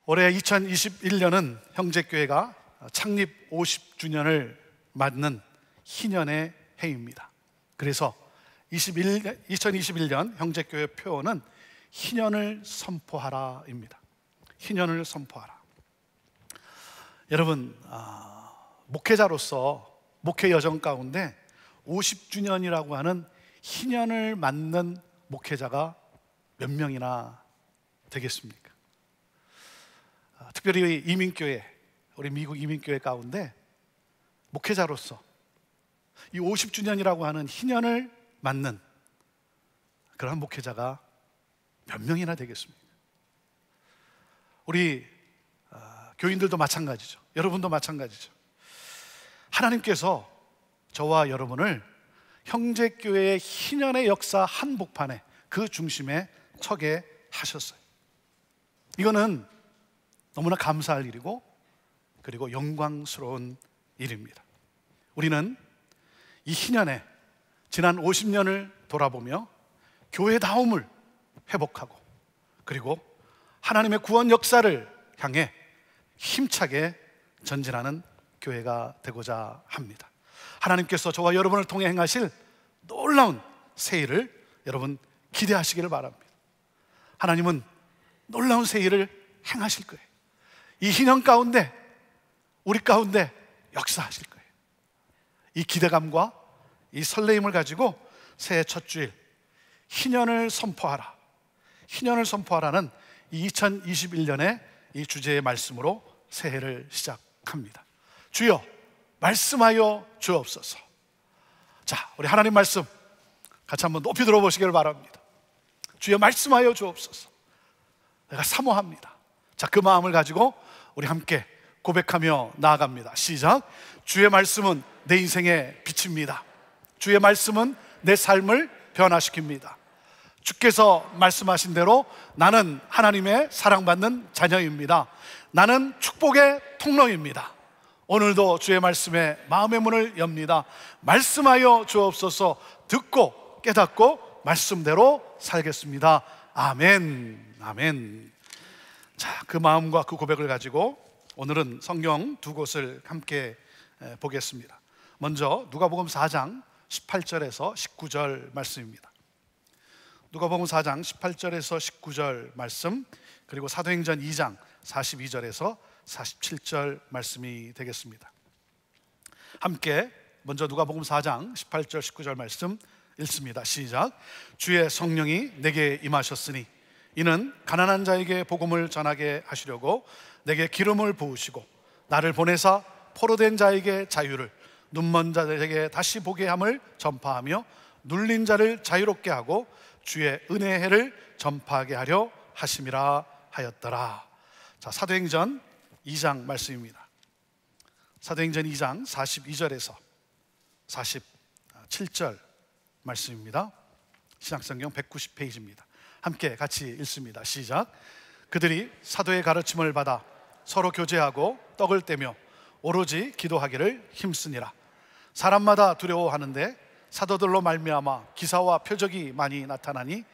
올해 2021년은 형제교회가 창립 50주년을 맞는 희년의 해입니다. 그래서 2021년 형제교회 표어는 희년을 선포하라입니다. 희년을 선포하라. 여러분, 목회자로서 목회 여정 가운데 50주년이라고 하는 희년을 맞는 목회자가 몇 명이나 되겠습니까? 특별히 이민교회, 우리 미국 이민교회 가운데 목회자로서 이 50주년이라고 하는 희년을 맞는 그러한 목회자가 몇 명이나 되겠습니까? 우리 교인들도 마찬가지죠. 여러분도 마찬가지죠. 하나님께서 저와 여러분을 형제교회의 희년의 역사 한복판에 그 중심에 서게 하셨어요. 이거는 너무나 감사할 일이고 그리고 영광스러운 일입니다. 우리는 이 희년에 지난 50년을 돌아보며 교회다움을 회복하고 그리고 하나님의 구원 역사를 향해 힘차게 전진하는 교회가 되고자 합니다. 하나님께서 저와 여러분을 통해 행하실 놀라운 새 일을 여러분 기대하시기를 바랍니다. 하나님은 놀라운 새 일을 행하실 거예요. 이 희년 가운데 우리 가운데 역사하실 거예요. 이 기대감과 이 설레임을 가지고 새해 첫 주일 희년을 선포하라, 희년을 선포하라는 이 2021년의 이 주제의 말씀으로 새해를 시작합니다. 주여 말씀하여 주옵소서. 자, 우리 하나님 말씀 같이 한번 높이 들어보시기를 바랍니다. 주여 말씀하여 주옵소서. 내가 사모합니다. 자, 그 마음을 가지고 우리 함께 고백하며 나아갑니다. 시작. 주의 말씀은 내 인생의 빛입니다. 주의 말씀은 내 삶을 변화시킵니다. 주께서 말씀하신 대로 나는 하나님의 사랑받는 자녀입니다. 나는 축복의 통로입니다. 오늘도 주의 말씀에 마음의 문을 엽니다. 말씀하여 주옵소서. 듣고 깨닫고 말씀대로 살겠습니다. 아멘. 아멘. 자, 그 마음과 그 고백을 가지고 오늘은 성경 두 곳을 함께 보겠습니다. 먼저 누가복음 4장 18절에서 19절 말씀입니다. 누가복음 4장 18절에서 19절 말씀, 그리고 사도행전 2장 42절에서 47절 말씀이 되겠습니다. 함께 먼저 누가복음 4장 18절 19절 말씀 읽습니다. 시작. 주의 성령이 내게 임하셨으니 이는 가난한 자에게 복음을 전하게 하시려고 내게 기름을 부으시고 나를 보내사 포로된 자에게 자유를, 눈먼 자에게 다시 보게 함을 전파하며 눌린 자를 자유롭게 하고 주의 은혜의 해를 전파하게 하려 하심이라 하였더라. 자, 사도행전 2장 말씀입니다. 사도행전 2장 42절에서 47절 말씀입니다. 신약성경 190페이지입니다. 함께 같이 읽습니다. 시작. 그들이 사도의 가르침을 받아 서로 교제하고 떡을 떼며 오로지 기도하기를 힘쓰니라. 사람마다 두려워하는데 사도들로 말미암아 기사와 표적이 많이 나타나니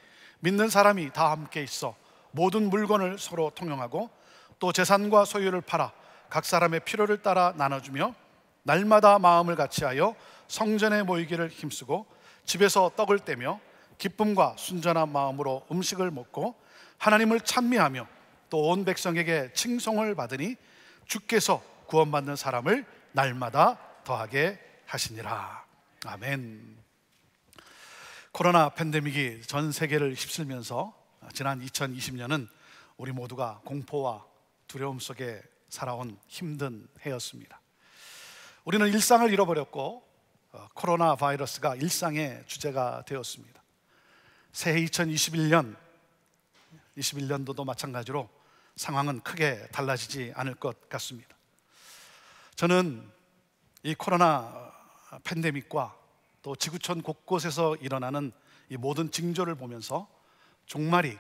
믿는 사람이 다 함께 있어 모든 물건을 서로 통용하고 또 재산과 소유를 팔아 각 사람의 필요를 따라 나눠주며 날마다 마음을 같이하여 성전에 모이기를 힘쓰고 집에서 떡을 떼며 기쁨과 순전한 마음으로 음식을 먹고 하나님을 찬미하며 또 온 백성에게 칭송을 받으니 주께서 구원받는 사람을 날마다 더하게 하시니라. 아멘. 코로나 팬데믹이 전 세계를 휩쓸면서 지난 2020년은 우리 모두가 공포와 두려움 속에 살아온 힘든 해였습니다. 우리는 일상을 잃어버렸고 코로나 바이러스가 일상의 주제가 되었습니다. 새해 2021년도도 마찬가지로 상황은 크게 달라지지 않을 것 같습니다. 저는 이 코로나 팬데믹과 또 지구촌 곳곳에서 일어나는 이 모든 징조를 보면서 종말이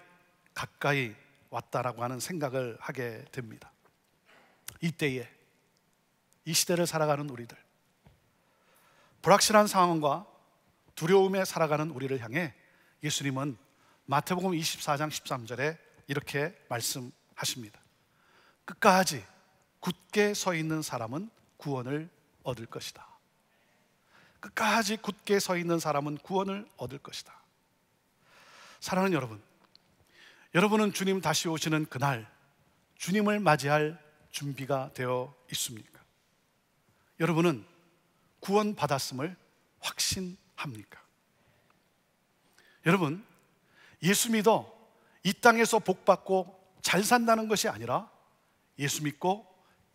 가까이 왔다라고 하는 생각을 하게 됩니다. 이때에 이 시대를 살아가는 우리들, 불확실한 상황과 두려움에 살아가는 우리를 향해 예수님은 마태복음 24장 13절에 이렇게 말씀하십니다. 끝까지 굳게 서 있는 사람은 구원을 얻을 것이다. 끝까지 굳게 서 있는 사람은 구원을 얻을 것이다. 사랑하는 여러분, 여러분은 주님 다시 오시는 그날 주님을 맞이할 준비가 되어 있습니까? 여러분은 구원 받았음을 확신합니까? 여러분, 예수 믿어 이 땅에서 복 받고 잘 산다는 것이 아니라 예수 믿고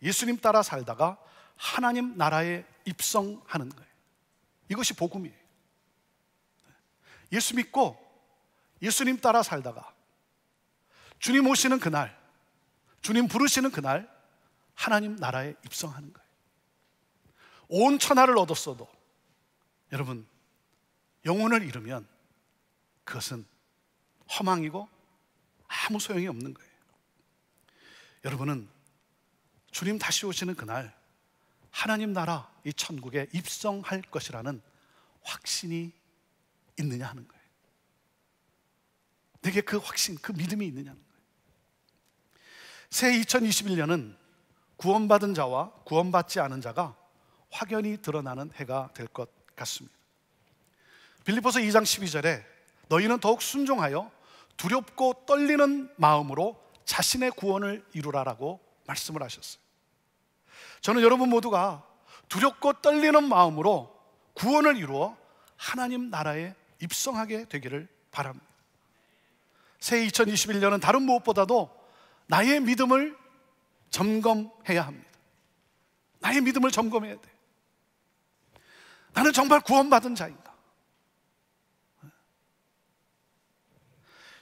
예수님 따라 살다가 하나님 나라에 입성하는 거예요. 이것이 복음이에요. 예수 믿고 예수님 따라 살다가 주님 오시는 그날, 주님 부르시는 그날 하나님 나라에 입성하는 거예요. 온 천하를 얻었어도 여러분, 영혼을 잃으면 그것은 허망이고 아무 소용이 없는 거예요. 여러분은 주님 다시 오시는 그날 하나님 나라, 이 천국에 입성할 것이라는 확신이 있느냐 하는 거예요. 내게 그 확신, 그 믿음이 있느냐는 거예요. 새 2021년은 구원받은 자와 구원받지 않은 자가 확연히 드러나는 해가 될 것 같습니다. 빌립보서 2장 12절에 너희는 더욱 순종하여 두렵고 떨리는 마음으로 자신의 구원을 이루라라고 말씀을 하셨어요. 저는 여러분 모두가 두렵고 떨리는 마음으로 구원을 이루어 하나님 나라에 입성하게 되기를 바랍니다. 새 2021년은 다른 무엇보다도 나의 믿음을 점검해야 합니다. 나의 믿음을 점검해야 돼. 나는 정말 구원받은 자인가?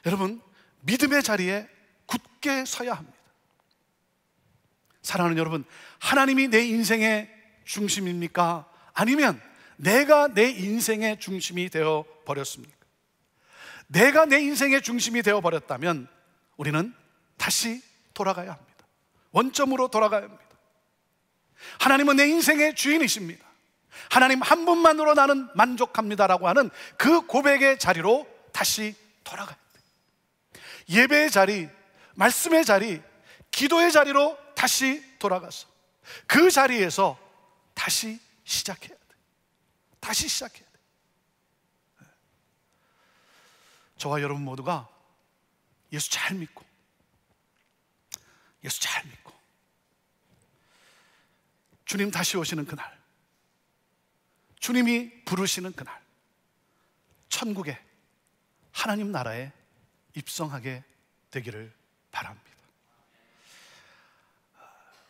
여러분, 믿음의 자리에 굳게 서야 합니다. 사랑하는 여러분, 하나님이 내 인생의 중심입니까? 아니면 내가 내 인생의 중심이 되어 버렸습니까? 내가 내 인생의 중심이 되어 버렸다면 우리는 다시 돌아가야 합니다. 원점으로 돌아가야 합니다. 하나님은 내 인생의 주인이십니다. 하나님 한 분만으로 나는 만족합니다라고 하는 그 고백의 자리로 다시 돌아가야 돼요. 예배의 자리, 말씀의 자리, 기도의 자리로 다시 돌아가서 그 자리에서 다시 시작해야 돼. 다시 시작해야 돼. 저와 여러분 모두가 예수 잘 믿고 주님 다시 오시는 그날, 주님이 부르시는 그날 천국에 하나님 나라에 입성하게 되기를 바랍니다.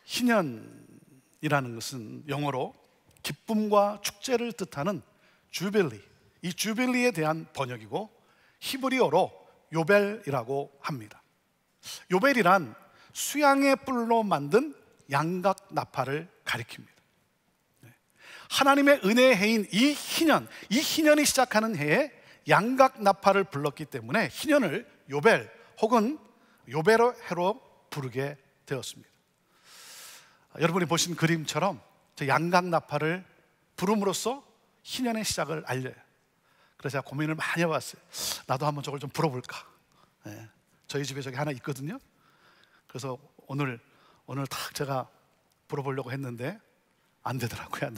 희년이라는 것은 영어로 기쁨과 축제를 뜻하는 주빌리, 이 주빌리에 대한 번역이고 히브리어로 요벨이라고 합니다. 요벨이란 수양의 뿔로 만든 양각 나팔을 가리킵니다. 하나님의 은혜의 해인 이 희년이 시작하는 해에 양각 나팔을 불렀기 때문에 희년을 요벨 혹은 요벨의 해로 부르게 되었습니다. 여러분이 보신 그림처럼 저 양각 나팔을 부름으로써 희년의 시작을 알려요. 그래서 제가 고민을 많이 해봤어요. 나도 한번 저걸 좀 불어볼까. 저희 집에 저기 하나 있거든요. 그래서 오늘 딱 제가 불어보려고 했는데 안 되더라고요.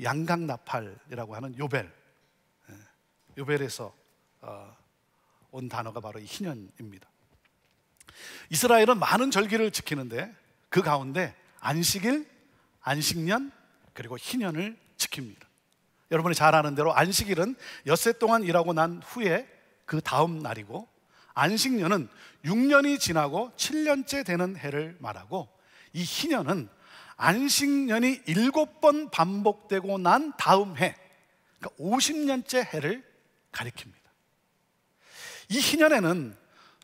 양각 나팔이라고 하는 요벨, 요벨에서 온 단어가 바로 이 희년입니다. 이스라엘은 많은 절기를 지키는데 그 가운데 안식일, 안식년, 그리고 희년을 지킵니다. 여러분이 잘 아는 대로 안식일은 엿새 동안 일하고 난 후에 그 다음 날이고, 안식년은 6년이 지나고 7년째 되는 해를 말하고, 이 희년은 안식년이 7번 반복되고 난 다음 해, 그러니까 50년째 해를 가리킵니다. 이 희년에는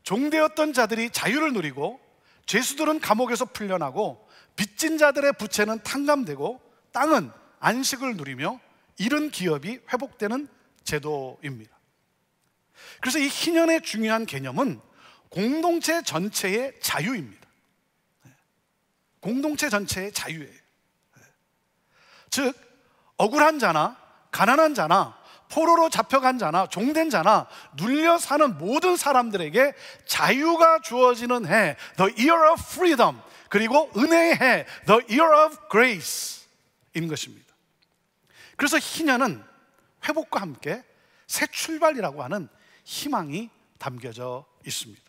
종되었던 자들이 자유를 누리고, 죄수들은 감옥에서 풀려나고, 빚진 자들의 부채는 탕감되고, 땅은 안식을 누리며 잃은 기업이 회복되는 제도입니다. 그래서 이 희년의 중요한 개념은 공동체 전체의 자유입니다. 공동체 전체의 자유예요. 즉 억울한 자나 가난한 자나 포로로 잡혀간 자나 종된 자나 눌려 사는 모든 사람들에게 자유가 주어지는 해, The Year of Freedom, 그리고 은혜의 해, The Year of Grace 인 것입니다. 그래서 희년은 회복과 함께 새 출발이라고 하는 희망이 담겨져 있습니다.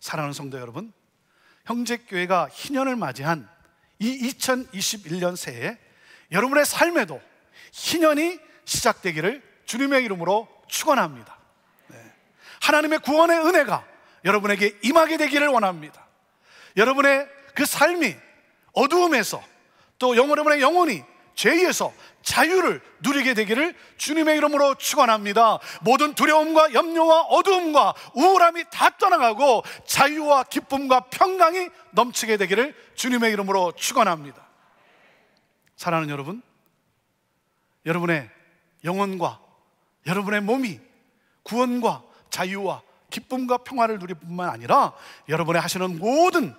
사랑하는 성도 여러분, 형제교회가 희년을 맞이한 이 2021년 새해 여러분의 삶에도 희년이 시작되기를 주님의 이름으로 축원합니다. 하나님의 구원의 은혜가 여러분에게 임하게 되기를 원합니다. 여러분의 그 삶이 어두움에서 또 여러분의 영혼이 죄에서 자유를 누리게 되기를 주님의 이름으로 축원합니다. 모든 두려움과 염려와 어두움과 우울함이 다 떠나가고 자유와 기쁨과 평강이 넘치게 되기를 주님의 이름으로 축원합니다. 사랑하는 여러분, 여러분의 영혼과 여러분의 몸이 구원과 자유와 기쁨과 평화를 누릴 뿐만 아니라 여러분의 하시는 모든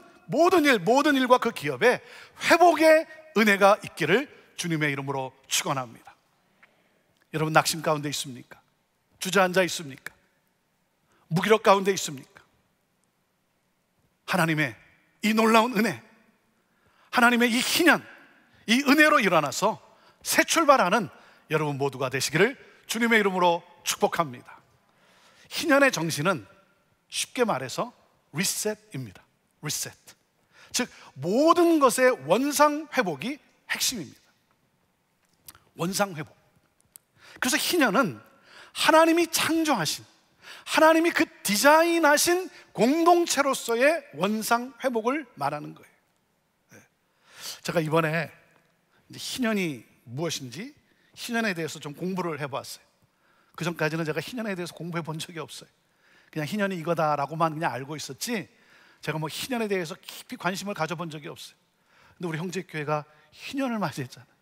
일과 그 기업에 회복의 은혜가 있기를 주님의 이름으로 축원합니다. 여러분, 낙심 가운데 있습니까? 주저앉아 있습니까? 무기력 가운데 있습니까? 하나님의 이 놀라운 은혜, 하나님의 이 희년, 이 은혜로 일어나서 새 출발하는 여러분 모두가 되시기를 주님의 이름으로 축복합니다. 희년의 정신은 쉽게 말해서 리셋입니다. 리셋, 즉 모든 것의 원상 회복이 핵심입니다. 원상 회복. 그래서 희년은 하나님이 창조하신, 하나님이 그 디자인하신 공동체로서의 원상 회복을 말하는 거예요. 제가 이번에 희년이 무엇인지 희년에 대해서 좀 공부를 해봤어요. 그 전까지는 제가 희년에 대해서 공부해 본 적이 없어요. 그냥 희년이 이거다라고만 그냥 알고 있었지 제가 뭐 희년에 대해서 깊이 관심을 가져본 적이 없어요. 근데 우리 형제교회가 희년을 맞이했잖아요.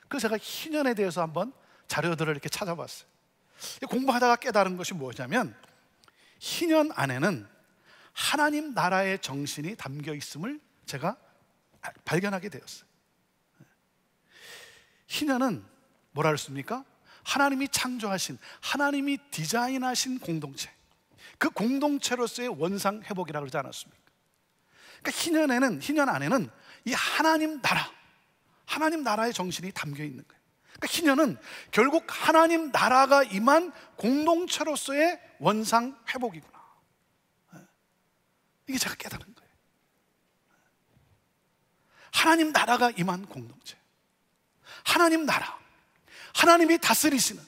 그래서 제가 희년에 대해서 한번 자료들을 이렇게 찾아봤어요. 공부하다가 깨달은 것이 무엇이냐면 희년 안에는 하나님 나라의 정신이 담겨 있음을 제가 발견하게 되었어요. 희년은 뭐라 그랬습니까? 하나님이 창조하신, 하나님이 디자인하신 공동체, 그 공동체로서의 원상 회복이라고 그러지 않았습니까? 그러니까 희년 안에는 이 하나님 나라의 정신이 담겨 있는 거예요. 그러니까 희년은 결국 하나님 나라가 임한 공동체로서의 원상 회복이구나. 이게 제가 깨달은 거예요. 하나님 나라가 임한 공동체, 하나님 나라, 하나님이 다스리시는,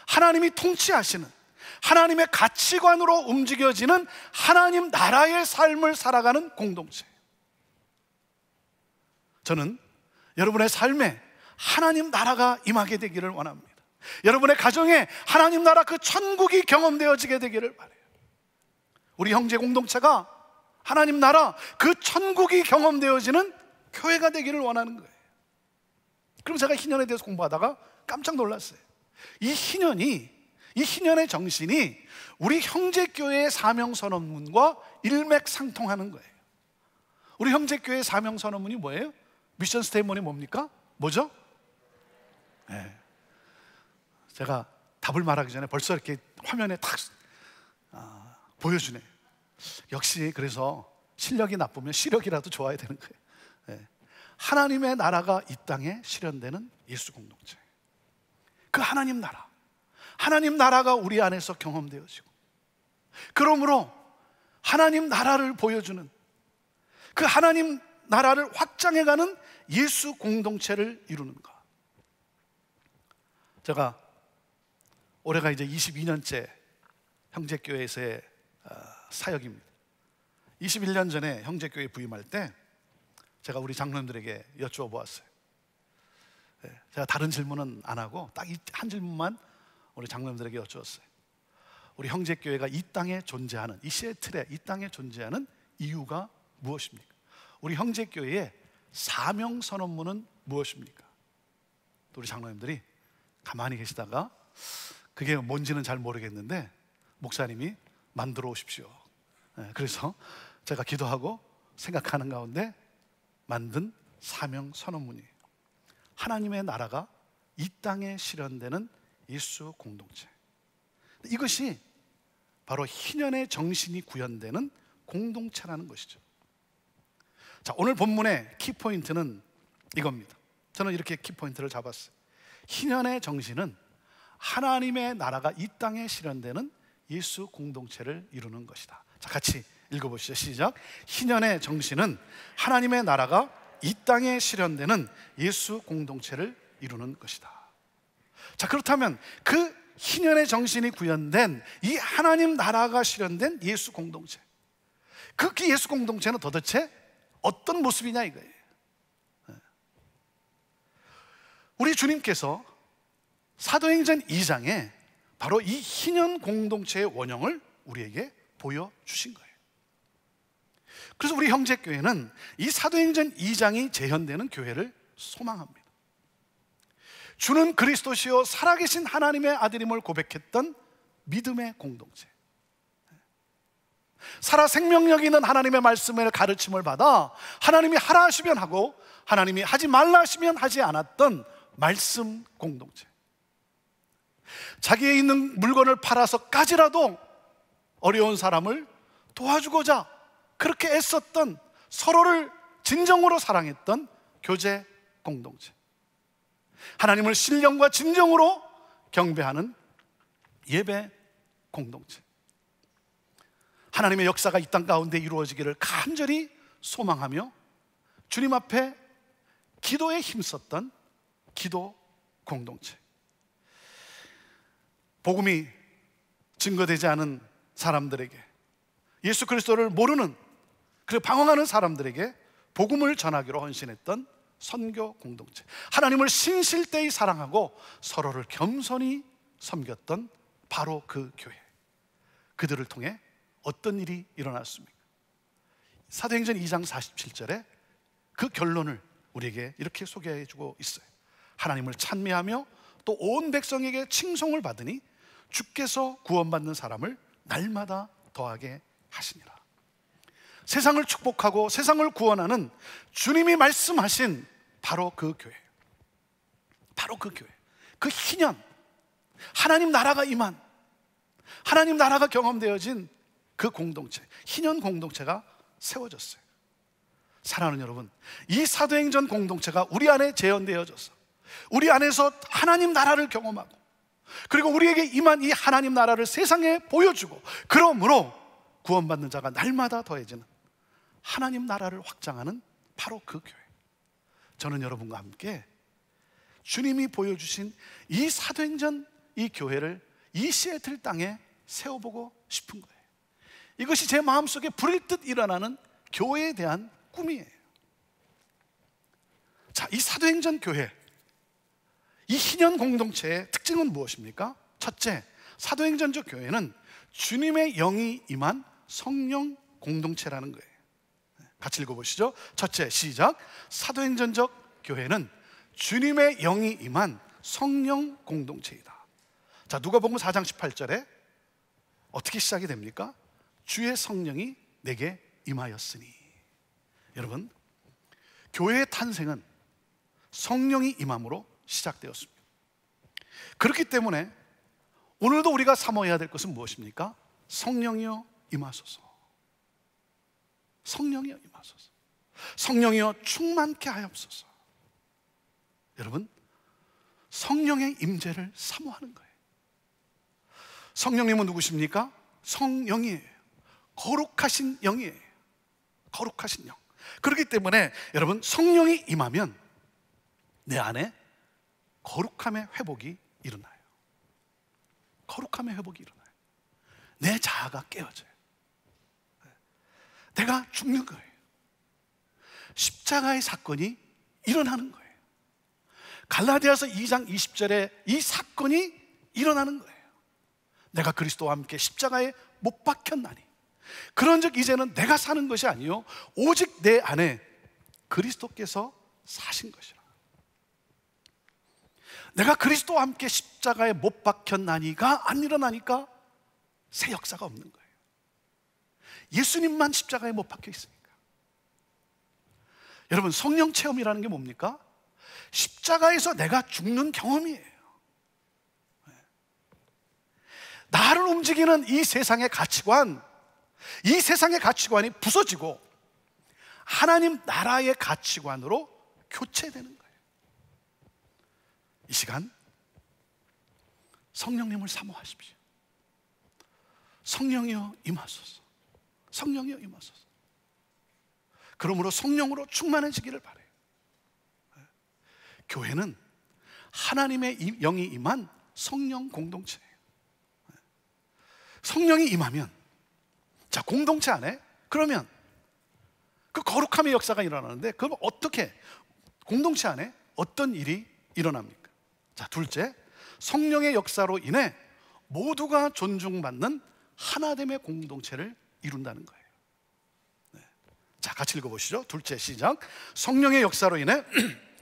하나님이 통치하시는, 하나님의 가치관으로 움직여지는 하나님 나라의 삶을 살아가는 공동체. 저는 여러분의 삶에 하나님 나라가 임하게 되기를 원합니다. 여러분의 가정에 하나님 나라 그 천국이 경험되어지게 되기를 바라요. 우리 형제 공동체가 하나님 나라 그 천국이 경험되어지는 교회가 되기를 원하는 거예요. 그럼 제가 희년에 대해서 공부하다가 깜짝 놀랐어요. 이 희년의 정신이 우리 형제교회의 사명선언문과 일맥상통하는 거예요. 우리 형제교회의 사명선언문이 뭐예요? 미션 스테이트먼이 뭡니까? 뭐죠? 네. 제가 답을 말하기 전에 벌써 이렇게 화면에 탁 보여주네. 역시 그래서 실력이 나쁘면 시력이라도 좋아야 되는 거예요. 네. 하나님의 나라가 이 땅에 실현되는 예수 공동체, 그 하나님 나라가 우리 안에서 경험되어지고, 그러므로 하나님 나라를 보여주는, 그 하나님 나라를 확장해가는 예수 공동체를 이루는 것. 제가 올해가 이제 22년째 형제교회에서의 사역입니다. 21년 전에 형제교회 부임할 때 제가 우리 장로님들에게 여쭈어 보았어요. 제가 다른 질문은 안 하고 딱 한 질문만 우리 장로님들에게 여쭈었어요. 우리 형제교회가 이 땅에 존재하는, 이 시애틀에 이 땅에 존재하는 이유가 무엇입니까? 우리 형제교회의 사명선언문은 무엇입니까? 또 우리 장로님들이 가만히 계시다가 그게 뭔지는 잘 모르겠는데 목사님이 만들어 오십시오. 그래서 제가 기도하고 생각하는 가운데 만든 사명선언문이에요. 하나님의 나라가 이 땅에 실현되는 예수 공동체. 이것이 바로 희년의 정신이 구현되는 공동체라는 것이죠. 자, 오늘 본문의 키포인트는 이겁니다. 저는 이렇게 키포인트를 잡았어요. 희년의 정신은 하나님의 나라가 이 땅에 실현되는 예수 공동체를 이루는 것이다. 자, 같이 읽어보시죠. 시작. 희년의 정신은 하나님의 나라가 이 땅에 실현되는 예수 공동체를 이루는 것이다. 자, 그렇다면 그 희년의 정신이 구현된 이 하나님 나라가 실현된 예수 공동체, 그 예수 공동체는 도대체 어떤 모습이냐 이거예요. 우리 주님께서 사도행전 2장에 바로 이 희년 공동체의 원형을 우리에게 보여주신 거예요. 그래서 우리 형제교회는 이 사도행전 2장이 재현되는 교회를 소망합니다. 주는 그리스도시요 살아계신 하나님의 아들임을 고백했던 믿음의 공동체, 살아 생명력 있는 하나님의 말씀을 가르침을 받아 하나님이 하라 하시면 하고 하나님이 하지 말라 하시면 하지 않았던 말씀 공동체, 자기의 있는 물건을 팔아서까지라도 어려운 사람을 도와주고자 그렇게 애썼던, 서로를 진정으로 사랑했던 교제 공동체, 하나님을 신령과 진정으로 경배하는 예배 공동체, 하나님의 역사가 이 땅 가운데 이루어지기를 간절히 소망하며 주님 앞에 기도에 힘썼던 기도 공동체, 복음이 증거되지 않은 사람들에게, 예수 그리스도를 모르는 그리고 방황하는 사람들에게 복음을 전하기로 헌신했던 선교 공동체, 하나님을 신실대히 사랑하고 서로를 겸손히 섬겼던 바로 그 교회, 그들을 통해 어떤 일이 일어났습니까? 사도행전 2장 47절에 그 결론을 우리에게 이렇게 소개해 주고 있어요. 하나님을 찬미하며 또 온 백성에게 칭송을 받으니 주께서 구원받는 사람을 날마다 더하게 하시니라. 세상을 축복하고 세상을 구원하는 주님이 말씀하신 바로 그 교회, 바로 그 교회, 그 희년, 하나님 나라가 임한, 하나님 나라가 경험되어진 그 공동체, 희년 공동체가 세워졌어요. 사랑하는 여러분, 이 사도행전 공동체가 우리 안에 재현되어져서 우리 안에서 하나님 나라를 경험하고 그리고 우리에게 임한 이 하나님 나라를 세상에 보여주고, 그러므로 구원받는 자가 날마다 더해지는 하나님 나라를 확장하는 바로 그 교회. 저는 여러분과 함께 주님이 보여주신 이 사도행전 이 교회를 이 시애틀 땅에 세워보고 싶은 거예요. 이것이 제 마음속에 불일 듯 일어나는 교회에 대한 꿈이에요. 자, 이 사도행전 교회, 이 희년 공동체의 특징은 무엇입니까? 첫째, 사도행전적 교회는 주님의 영이 임한 성령 공동체라는 거예요. 같이 읽어보시죠. 첫째, 시작. 사도행전적 교회는 주님의 영이 임한 성령 공동체이다. 자, 누가복음 4장 18절에 어떻게 시작이 됩니까? 주의 성령이 내게 임하였으니. 여러분, 교회의 탄생은 성령이 임함으로 시작되었습니다. 그렇기 때문에 오늘도 우리가 사모해야 될 것은 무엇입니까? 성령이여 임하소서. 성령이여 임하소서. 성령이여 충만케 하옵소서. 여러분, 성령의 임재를 사모하는 거예요. 성령님은 누구십니까? 성령이에요. 거룩하신 영이에요. 거룩하신 영. 그렇기 때문에 여러분, 성령이 임하면 내 안에 거룩함의 회복이 일어나요. 거룩함의 회복이 일어나요. 내 자아가 깨어져요. 내가 죽는 거예요. 십자가의 사건이 일어나는 거예요. 갈라디아서 2장 20절에 이 사건이 일어나는 거예요. 내가 그리스도와 함께 십자가에 못 박혔나니 그런즉 이제는 내가 사는 것이 아니요 오직 내 안에 그리스도께서 사신 것이라. 내가 그리스도와 함께 십자가에 못 박혔나니가 안 일어나니까 새 역사가 없는 거예요. 예수님만 십자가에 못 박혀 있으니까. 여러분, 성령 체험이라는 게 뭡니까? 십자가에서 내가 죽는 경험이에요. 나를 움직이는 이 세상의 가치관, 이 세상의 가치관이 부서지고 하나님 나라의 가치관으로 교체되는 거예요. 이 시간 성령님을 사모하십시오. 성령이여 임하소서. 성령이여 임하소서. 그러므로 성령으로 충만해지기를 바라요. 교회는 하나님의 영이 임한 성령 공동체예요. 성령이 임하면, 자, 공동체 안에 그러면 그 거룩함의 역사가 일어나는데, 그럼 어떻게, 공동체 안에 어떤 일이 일어납니까? 자, 둘째, 성령의 역사로 인해 모두가 존중받는 하나됨의 공동체를 이룬다는 거예요. 네. 자, 같이 읽어보시죠. 둘째, 시작. 성령의 역사로 인해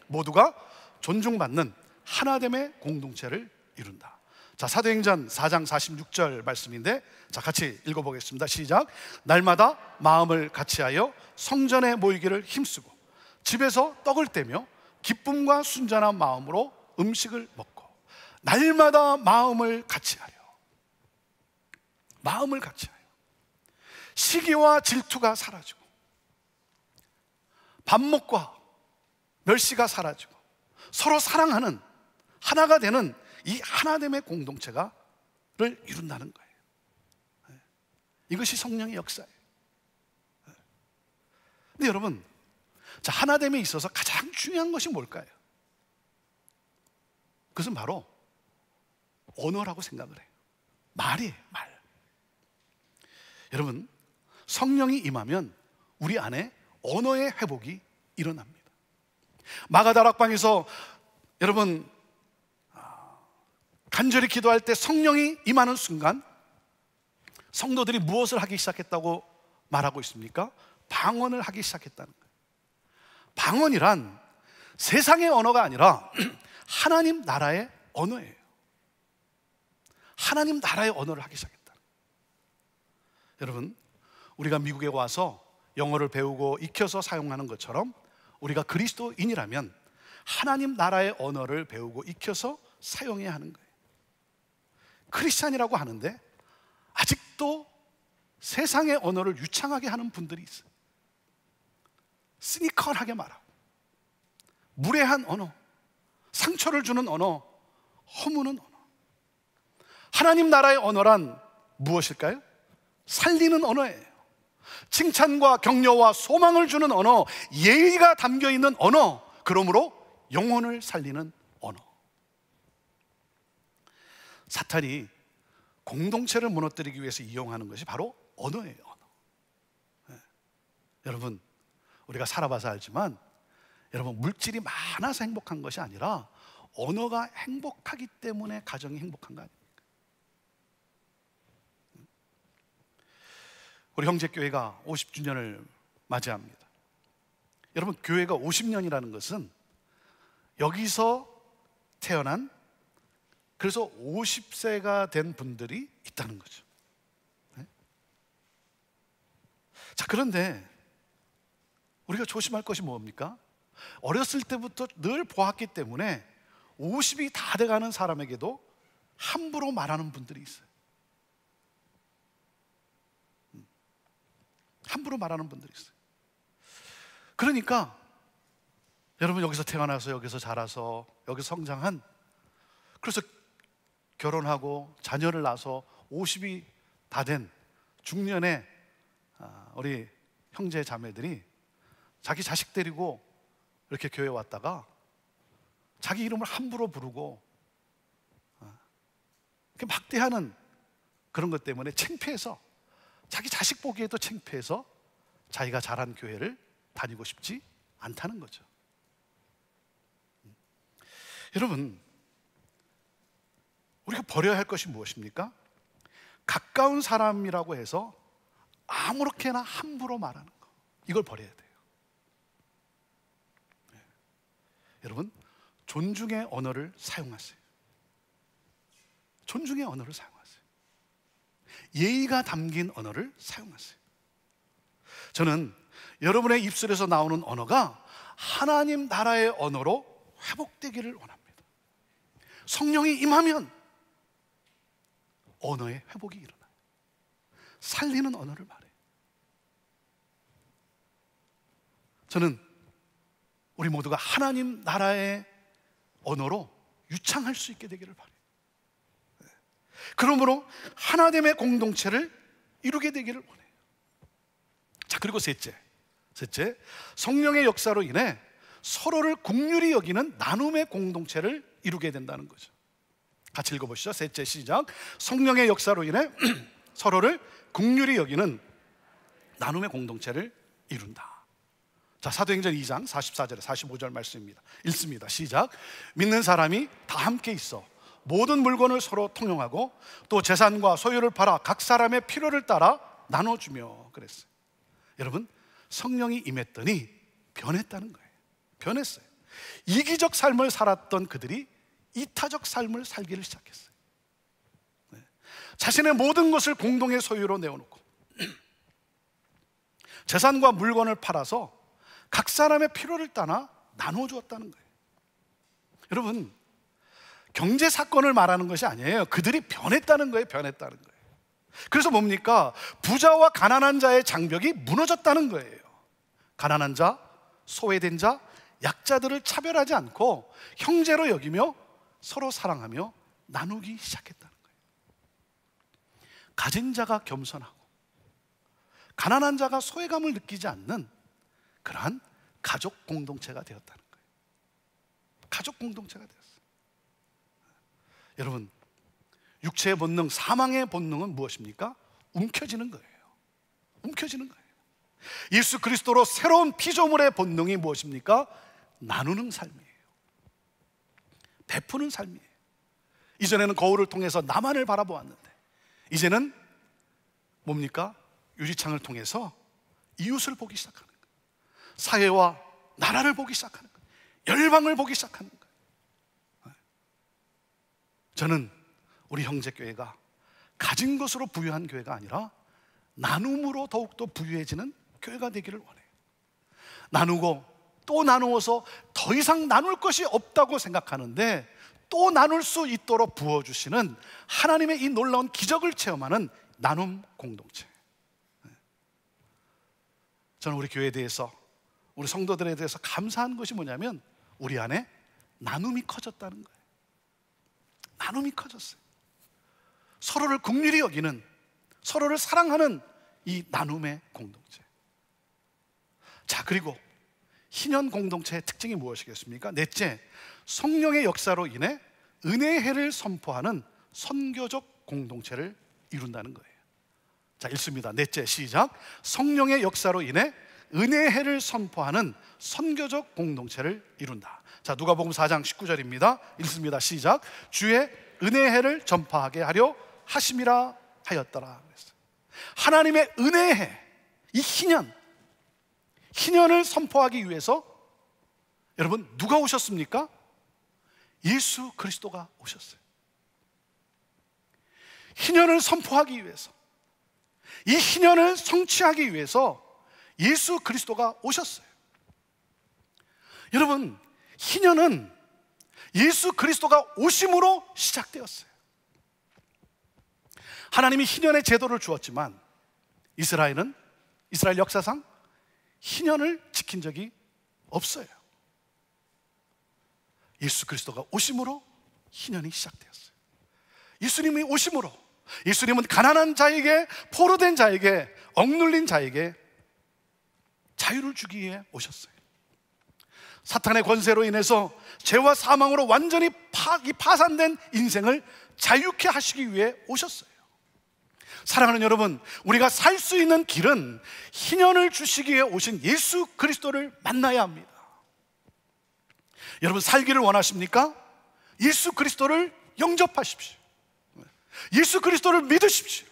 모두가 존중받는 하나됨의 공동체를 이룬다. 자, 사도행전 4장 46절 말씀인데, 자, 같이 읽어보겠습니다. 시작. 날마다 마음을 같이하여 성전에 모이기를 힘쓰고 집에서 떡을 떼며 기쁨과 순전한 마음으로 음식을 먹고. 날마다 마음을 같이하여, 마음을 같이하여 시기와 질투가 사라지고 반목과 멸시가 사라지고 서로 사랑하는 하나가 되는 이 하나됨의 공동체를 이룬다는 거예요. 이것이 성령의 역사예요. 근데 여러분, 자, 하나됨에 있어서 가장 중요한 것이 뭘까요? 그것은 바로 언어라고 생각을 해요. 말이에요, 말. 여러분, 성령이 임하면 우리 안에 언어의 회복이 일어납니다. 마가다락방에서 여러분 간절히 기도할 때 성령이 임하는 순간 성도들이 무엇을 하기 시작했다고 말하고 있습니까? 방언을 하기 시작했다는 거예요. 방언이란 세상의 언어가 아니라 하나님 나라의 언어예요. 하나님 나라의 언어를 하기 시작했다. 여러분, 우리가 미국에 와서 영어를 배우고 익혀서 사용하는 것처럼 우리가 그리스도인이라면 하나님 나라의 언어를 배우고 익혀서 사용해야 하는 거예요. 크리스찬이라고 하는데 아직도 세상의 언어를 유창하게 하는 분들이 있어요. 시니컬하게 말하고 무례한 언어, 상처를 주는 언어, 허무는 언어. 하나님 나라의 언어란 무엇일까요? 살리는 언어예요. 칭찬과 격려와 소망을 주는 언어, 예의가 담겨있는 언어, 그러므로 영혼을 살리는 언어. 사탄이 공동체를 무너뜨리기 위해서 이용하는 것이 바로 언어예요, 언어. 네. 여러분, 우리가 살아봐서 알지만 여러분, 물질이 많아서 행복한 것이 아니라 언어가 행복하기 때문에 가정이 행복한 거 아닙니까? 우리 형제교회가 50주년을 맞이합니다. 여러분, 교회가 50년이라는 것은 여기서 태어난, 그래서 50세가 된 분들이 있다는 거죠. 네? 자, 그런데 우리가 조심할 것이 뭡니까? 어렸을 때부터 늘 보았기 때문에 50이 다 돼가는 사람에게도 함부로 말하는 분들이 있어요. 함부로 말하는 분들이 있어요. 그러니까 여러분, 여기서 태어나서 여기서 자라서 여기서 성장한, 그래서 결혼하고 자녀를 낳아서 50이 다 된 중년의 우리 형제 자매들이 자기 자식 데리고 이렇게 교회 왔다가 자기 이름을 함부로 부르고 이렇게 막대하는 그런 것 때문에 창피해서, 자기 자식 보기에도 창피해서 자기가 자란 교회를 다니고 싶지 않다는 거죠. 여러분, 우리가 버려야 할 것이 무엇입니까? 가까운 사람이라고 해서 아무렇게나 함부로 말하는 거, 이걸 버려야 돼요. 네. 여러분, 존중의 언어를 사용하세요. 존중의 언어를 사용하세요. 예의가 담긴 언어를 사용하세요. 저는 여러분의 입술에서 나오는 언어가 하나님 나라의 언어로 회복되기를 원합니다. 성령이 임하면 언어의 회복이 일어나요. 살리는 언어를 말해요. 저는 우리 모두가 하나님 나라의 언어로 유창할 수 있게 되기를 바라요. 그러므로 하나님의 공동체를 이루게 되기를 원해요. 자, 그리고 셋째, 성령의 역사로 인해 서로를 긍휼히 여기는 나눔의 공동체를 이루게 된다는 거죠. 같이 읽어보시죠. 셋째, 시작. 성령의 역사로 인해 서로를 긍휼히 여기는 나눔의 공동체를 이룬다. 자, 사도행전 2장 44절에 45절 말씀입니다. 읽습니다. 시작. 믿는 사람이 다 함께 있어 모든 물건을 서로 통용하고 또 재산과 소유를 팔아 각 사람의 필요를 따라 나눠주며 그랬어요. 여러분, 성령이 임했더니 변했다는 거예요. 변했어요. 이기적 삶을 살았던 그들이 이타적 삶을 살기를 시작했어요. 자신의 모든 것을 공동의 소유로 내어놓고 재산과 물건을 팔아서 각 사람의 필요를 따라 나눠주었다는 거예요. 여러분, 경제 사건을 말하는 것이 아니에요. 그들이 변했다는 거예요. 변했다는 거예요. 그래서 뭡니까? 부자와 가난한 자의 장벽이 무너졌다는 거예요. 가난한 자, 소외된 자, 약자들을 차별하지 않고 형제로 여기며 서로 사랑하며 나누기 시작했다는 거예요. 가진 자가 겸손하고 가난한 자가 소외감을 느끼지 않는 그러한 가족 공동체가 되었다는 거예요. 가족 공동체가 되었어요. 여러분, 육체의 본능, 사망의 본능은 무엇입니까? 움켜쥐는 거예요. 움켜쥐는 거예요. 예수 그리스도로 새로운 피조물의 본능이 무엇입니까? 나누는 삶이에요. 베푸는 삶이에요. 이전에는 거울을 통해서 나만을 바라보았는데 이제는 뭡니까? 유리창을 통해서 이웃을 보기 시작하는 거예요. 사회와 나라를 보기 시작하는 거예요. 열방을 보기 시작하는 거예요. 저는 우리 형제교회가 가진 것으로 부유한 교회가 아니라 나눔으로 더욱더 부유해지는 교회가 되기를 원해요. 나누고 또 나누어서 더 이상 나눌 것이 없다고 생각하는데 또 나눌 수 있도록 부어주시는 하나님의 이 놀라운 기적을 체험하는 나눔 공동체. 저는 우리 교회에 대해서, 우리 성도들에 대해서 감사한 것이 뭐냐면 우리 안에 나눔이 커졌다는 거예요. 나눔이 커졌어요. 서로를 긍휼히 여기는, 서로를 사랑하는 이 나눔의 공동체. 자, 그리고 희년 공동체의 특징이 무엇이겠습니까? 넷째, 성령의 역사로 인해 은혜의 해를 선포하는 선교적 공동체를 이룬다는 거예요. 자, 읽습니다. 넷째, 시작. 성령의 역사로 인해 은혜의 해를 선포하는 선교적 공동체를 이룬다. 자, 누가복음 4장 19절입니다. 읽습니다. 시작. 주의 은혜의 해를 전파하게 하려 하심이라 하였더라. 하나님의 은혜의 해, 이 희년을 선포하기 위해서 여러분, 누가 오셨습니까? 예수 그리스도가 오셨어요. 희년을 선포하기 위해서, 이 희년을 성취하기 위해서 예수 그리스도가 오셨어요. 여러분, 희년은 예수 그리스도가 오심으로 시작되었어요. 하나님이 희년의 제도를 주었지만 이스라엘 역사상 희년을 지킨 적이 없어요. 예수 그리스도가 오심으로 희년이 시작되었어요. 예수님이 오심으로, 예수님은 가난한 자에게, 포로된 자에게, 억눌린 자에게 자유를 주기 위해 오셨어요. 사탄의 권세로 인해서 죄와 사망으로 완전히 파산된 인생을 자유케 하시기 위해 오셨어요. 사랑하는 여러분, 우리가 살 수 있는 길은 희년을 주시기 위해 오신 예수 그리스도를 만나야 합니다. 여러분, 살기를 원하십니까? 예수 그리스도를 영접하십시오. 예수 그리스도를 믿으십시오.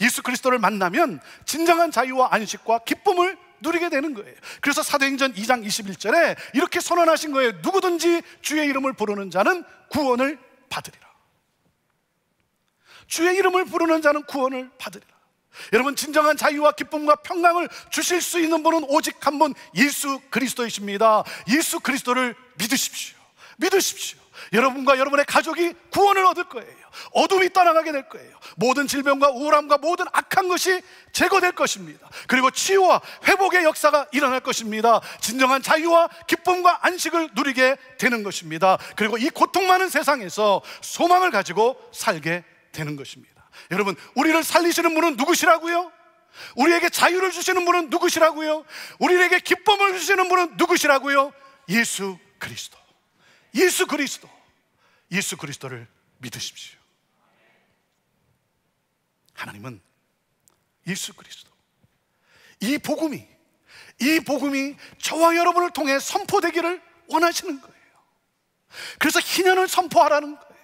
예수 그리스도를 만나면 진정한 자유와 안식과 기쁨을 누리게 되는 거예요. 그래서 사도행전 2장 21절에 이렇게 선언하신 거예요. 누구든지 주의 이름을 부르는 자는 구원을 받으리라. 주의 이름을 부르는 자는 구원을 받으리라. 여러분, 진정한 자유와 기쁨과 평강을 주실 수 있는 분은 오직 한 분, 예수 그리스도이십니다. 예수 그리스도를 믿으십시오. 믿으십시오. 여러분과 여러분의 가족이 구원을 얻을 거예요. 어둠이 떠나가게 될 거예요. 모든 질병과 우울함과 모든 악한 것이 제거될 것입니다. 그리고 치유와 회복의 역사가 일어날 것입니다. 진정한 자유와 기쁨과 안식을 누리게 되는 것입니다. 그리고 이 고통 많은 세상에서 소망을 가지고 살게 되는 것입니다. 여러분, 우리를 살리시는 분은 누구시라고요? 우리에게 자유를 주시는 분은 누구시라고요? 우리에게 기쁨을 주시는 분은 누구시라고요? 예수 그리스도. 예수 그리스도. 예수 그리스도를 믿으십시오. 하나님은 예수 그리스도, 이 복음이 저와 여러분을 통해 선포되기를 원하시는 거예요. 그래서 희년을 선포하라는 거예요.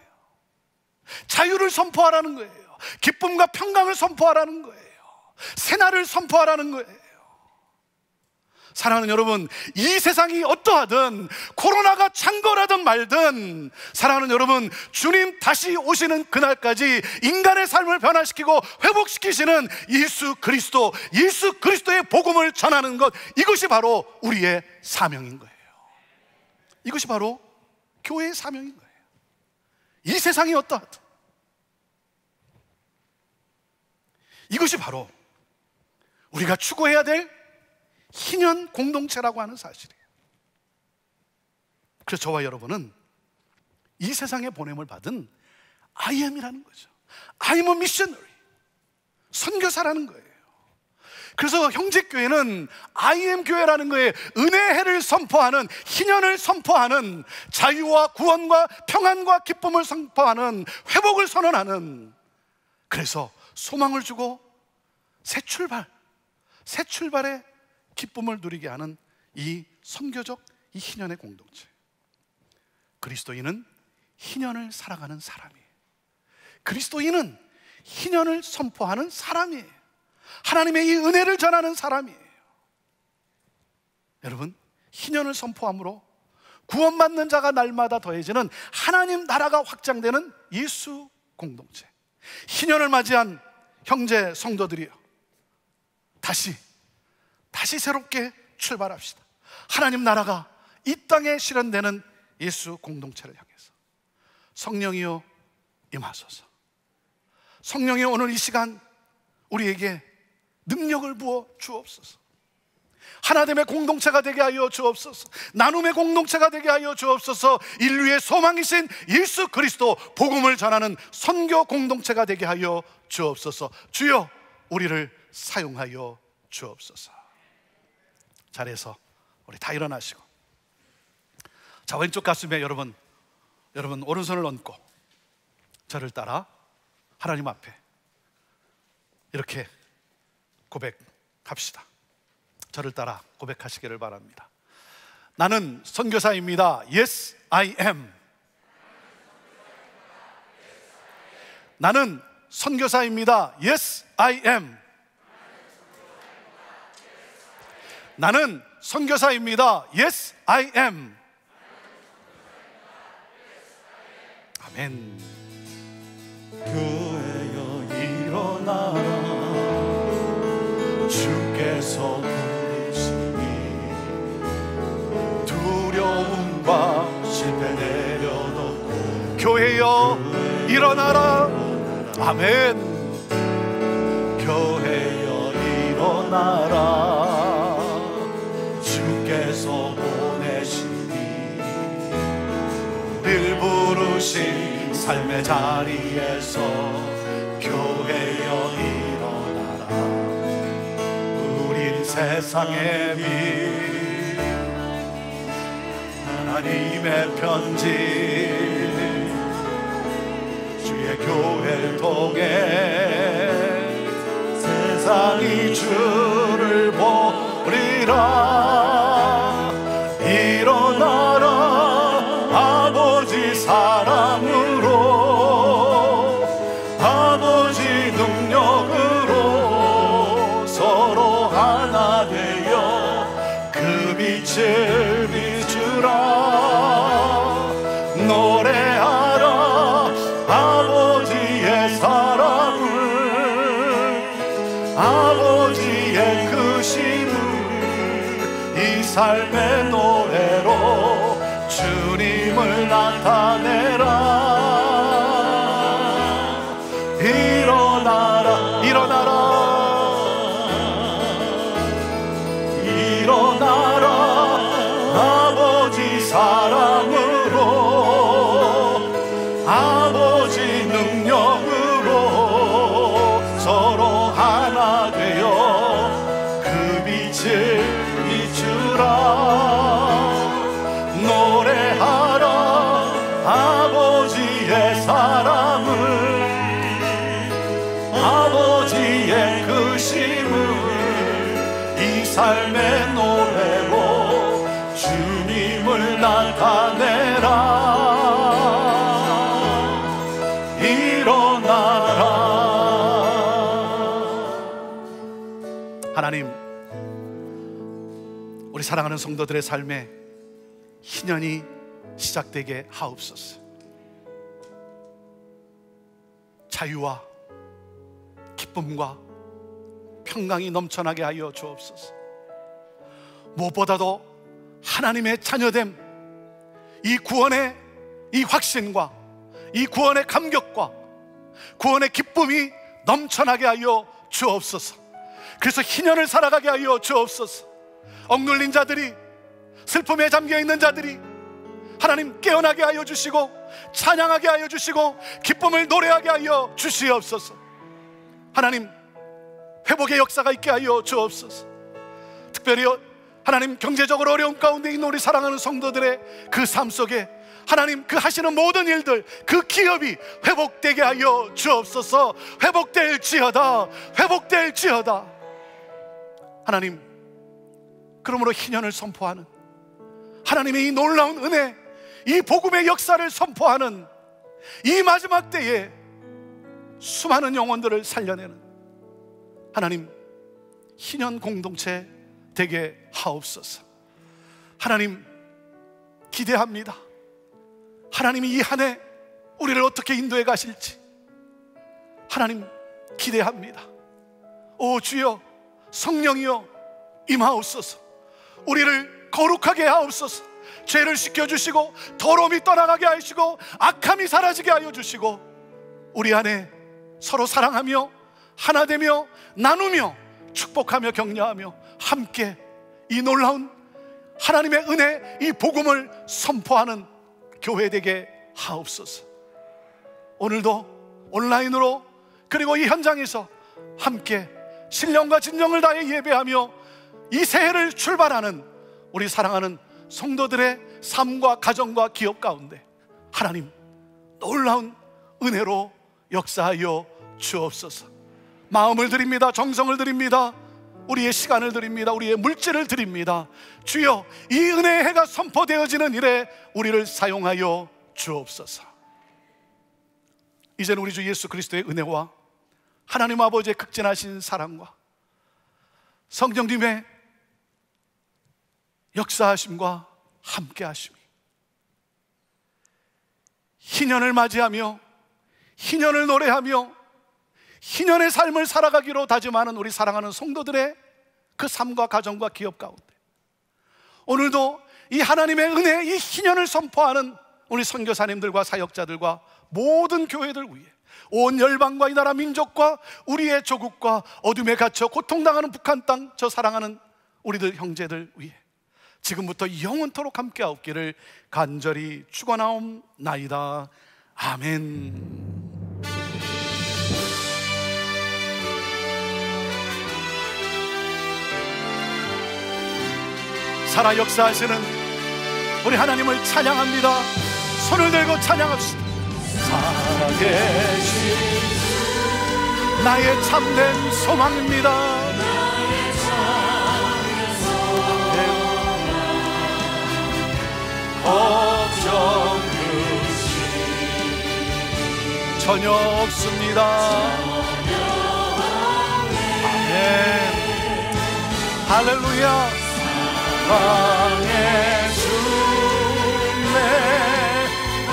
자유를 선포하라는 거예요. 기쁨과 평강을 선포하라는 거예요. 새날을 선포하라는 거예요. 사랑하는 여러분, 이 세상이 어떠하든, 코로나가 창궐하든 말든, 사랑하는 여러분, 주님 다시 오시는 그날까지 인간의 삶을 변화시키고 회복시키시는 예수 그리스도, 예수 그리스도의 복음을 전하는 것, 이것이 바로 우리의 사명인 거예요. 이것이 바로 교회의 사명인 거예요. 이 세상이 어떠하든 이것이 바로 우리가 추구해야 될 희년 공동체라고 하는 사실이에요. 그래서 저와 여러분은 이 세상에 보냄을 받은 I am이라는 거죠. I am a missionary, 선교사라는 거예요. 그래서 형제교회는 I am 교회라는 거에 은혜의 해를 선포하는, 희년을 선포하는, 자유와 구원과 평안과 기쁨을 선포하는, 회복을 선언하는, 그래서 소망을 주고 새 출발의 기쁨을 누리게 하는 이 선교적, 이 희년의 공동체. 그리스도인은 희년을 살아가는 사람이에요. 그리스도인은 희년을 선포하는 사람이에요. 하나님의 이 은혜를 전하는 사람이에요. 여러분, 희년을 선포함으로 구원받는 자가 날마다 더해지는 하나님 나라가 확장되는 예수 공동체. 희년을 맞이한 형제 성도들이요, 다시 새롭게 출발합시다. 하나님 나라가 이 땅에 실현되는 예수 공동체를 향해서. 성령이여 임하소서. 성령이 오늘 이 시간 우리에게 능력을 부어 주옵소서. 하나됨의 공동체가 되게 하여 주옵소서. 나눔의 공동체가 되게 하여 주옵소서. 인류의 소망이신 예수 그리스도 복음을 전하는 선교 공동체가 되게 하여 주옵소서. 주여, 우리를 사용하여 주옵소서. 자리에서 우리 다 일어나시고, 자, 왼쪽 가슴에 여러분 오른손을 얹고 저를 따라 하나님 앞에 이렇게 고백합시다. 저를 따라 고백하시기를 바랍니다. 나는 선교사입니다. Yes, I am. 나는 선교사입니다. Yes, I am. 나는 선교사입니다. Yes, I am. 아멘. 교회여 일어나라, 주께서 부르시니 두려움과 실패 내려놓고 교회여 일어나라. 아멘. 교회여 일어나라, 주께서 보내시니 늘 부르신 삶의 자리에서 교회여 일어나라. 우린 세상의 빛, 하나님의 편지, 주의 교회를 통해 세상이 주를 보리라. 일어나라, 아버지 사랑으로, 아버지 능력으로 서로 하나 되어 그 빛을 비추라. 노래하라 아버지의 사랑을, 아버지의 크심을 이 삶의 노래로 주님을 나타내라. 일어나라 일어나라 일어나라. 아버지 사랑으로 아버지 능력으로 서로 하나 되어 그 빛을 비추라. 노래하라 아버지의 사랑을, 아버지의 그 심을 이 삶의 노래로 주님을 나타내라. 일어나라. 하나님, 우리 사랑하는 성도들의 삶에 희년이 시작되게 하옵소서. 자유와 기쁨과 평강이 넘쳐나게 하여 주옵소서. 무엇보다도 하나님의 자녀됨, 이 구원의 이 확신과 이 구원의 감격과 구원의 기쁨이 넘쳐나게 하여 주옵소서. 그래서 희년을 살아가게 하여 주옵소서. 억눌린 자들이, 슬픔에 잠겨있는 자들이 하나님 깨어나게 하여 주시고 찬양하게 하여 주시고 기쁨을 노래하게 하여 주시옵소서. 하나님, 회복의 역사가 있게 하여 주옵소서. 특별히 하나님, 경제적으로 어려운 가운데 있는 우리 사랑하는 성도들의 그 삶 속에 하나님 그 하시는 모든 일들, 그 기업이 회복되게 하여 주옵소서. 회복될지어다, 회복될지어다. 하나님, 그러므로 희년을 선포하는 하나님의 이 놀라운 은혜, 이 복음의 역사를 선포하는 이 마지막 때에 수많은 영혼들을 살려내는 하나님 희년 공동체 되게 하옵소서. 하나님, 기대합니다. 하나님이 이 한 해 우리를 어떻게 인도해 가실지 하나님 기대합니다. 오 주여, 성령이여 임하옵소서. 우리를 거룩하게 하옵소서. 죄를 씻겨주시고 더러움이 떠나가게 하시고 악함이 사라지게 하여 주시고 우리 안에 서로 사랑하며 하나 되며 나누며 축복하며 격려하며 함께 이 놀라운 하나님의 은혜, 이 복음을 선포하는 교회 되게 하옵소서. 오늘도 온라인으로 그리고 이 현장에서 함께 신령과 진정을 다해 예배하며 이 새해를 출발하는 우리 사랑하는 성도들의 삶과 가정과 기업 가운데 하나님 놀라운 은혜로 역사하여 주옵소서. 마음을 드립니다. 정성을 드립니다. 우리의 시간을 드립니다. 우리의 물질을 드립니다. 주여, 이 은혜의 해가 선포되어지는 일에 우리를 사용하여 주옵소서. 이제는 우리 주 예수 그리스도의 은혜와 하나님 아버지의 극진하신 사랑과 성령님의 역사하심과 함께하심이 희년을 맞이하며 희년을 노래하며 희년의 삶을 살아가기로 다짐하는 우리 사랑하는 성도들의 그 삶과 가정과 기업 가운데 오늘도 이 하나님의 은혜, 이 희년을 선포하는 우리 선교사님들과 사역자들과 모든 교회들 위해 온 열방과 이 나라 민족과 우리의 조국과 어둠에 갇혀 고통당하는 북한 땅, 저 사랑하는 우리들 형제들 위해 지금부터 영원토록 함께하옵기를 간절히 축원하옵나이다. 아멘. 살아 역사하시는 우리 하나님을 찬양합니다. 손을 들고 찬양합시다. 살아계신 나의 참된 소망입니다. 걱정 전혀 없습니다. 아멘. 할렐루야. 사랑의 주내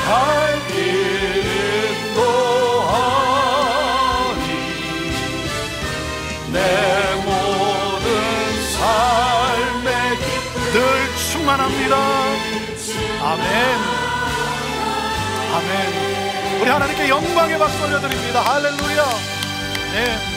갈 길은 또하니 내 모든 삶의 늘 충만합니다. 아멘. 아멘. 우리 하나님께 영광의 박수 올려드립니다. 할렐루야. 네.